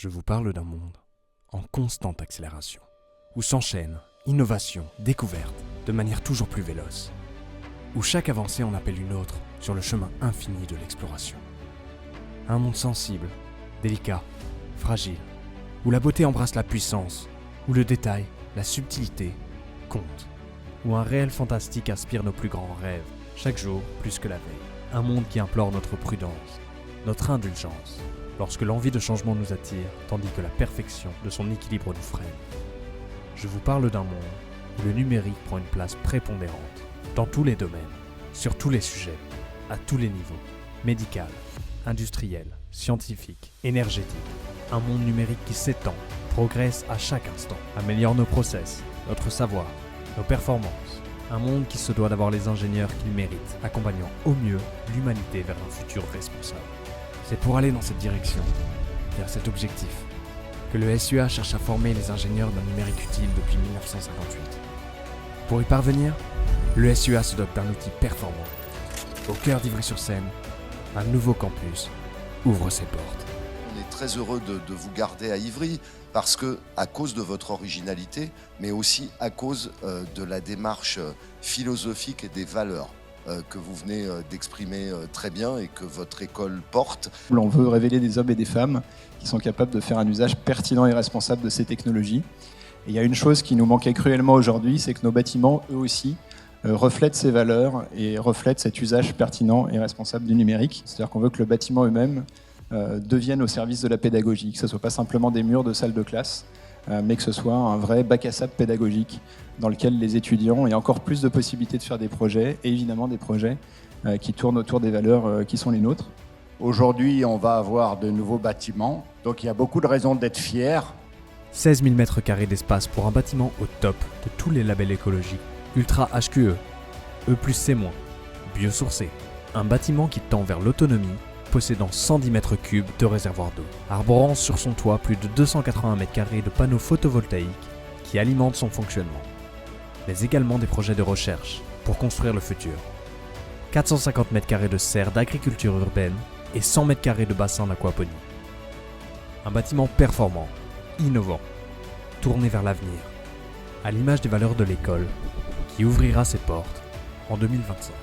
Je vous parle d'un monde en constante accélération, où s'enchaînent innovation, découverte, de manière toujours plus véloce, où chaque avancée en appelle une autre sur le chemin infini de l'exploration. Un monde sensible, délicat, fragile, où la beauté embrasse la puissance, où le détail, la subtilité, comptent, où un réel fantastique inspire nos plus grands rêves, chaque jour plus que la veille. Un monde qui implore notre prudence, notre indulgence, lorsque l'envie de changement nous attire, tandis que la perfection de son équilibre nous freine. Je vous parle d'un monde où le numérique prend une place prépondérante, dans tous les domaines, sur tous les sujets, à tous les niveaux, médical, industriel, scientifique, énergétique. Un monde numérique qui s'étend, progresse à chaque instant, améliore nos process, notre savoir, nos performances. Un monde qui se doit d'avoir les ingénieurs qu'il mérite, accompagnant au mieux l'humanité vers un futur responsable. C'est pour aller dans cette direction, vers cet objectif, que le SUA cherche à former les ingénieurs d'un numérique utile depuis 1958. Pour y parvenir, le SUA se dote d'un outil performant. Au cœur d'Ivry-sur-Seine, un nouveau campus ouvre ses portes. On est très heureux de vous garder à Ivry parce que, à cause de votre originalité, mais aussi à cause de la démarche philosophique et des valeurs que vous venez d'exprimer très bien et que votre école porte. On veut révéler des hommes et des femmes qui sont capables de faire un usage pertinent et responsable de ces technologies. Et il y a une chose qui nous manquait cruellement aujourd'hui, c'est que nos bâtiments, eux aussi, reflètent ces valeurs et reflètent cet usage pertinent et responsable du numérique. C'est-à-dire qu'on veut que le bâtiment eux-mêmes devienne au service de la pédagogie, que ce ne soit pas simplement des murs de salle de classe, mais que ce soit un vrai bac à sable pédagogique dans lequel les étudiants aient encore plus de possibilités de faire des projets, et évidemment des projets qui tournent autour des valeurs qui sont les nôtres. Aujourd'hui, on va avoir de nouveaux bâtiments, donc il y a beaucoup de raisons d'être fiers. 16 000 m² d'espace pour un bâtiment au top de tous les labels écologiques, Ultra HQE, E+C-, biosourcé. Un bâtiment qui tend vers l'autonomie, possédant 110 m3 de réservoir d'eau, arborant sur son toit plus de 280 m² de panneaux photovoltaïques qui alimentent son fonctionnement, mais également des projets de recherche pour construire le futur. 450 m² de serres d'agriculture urbaine et 100 m² de bassins d'aquaponie. Un bâtiment performant, innovant, tourné vers l'avenir, à l'image des valeurs de l'école, qui ouvrira ses portes en 2025.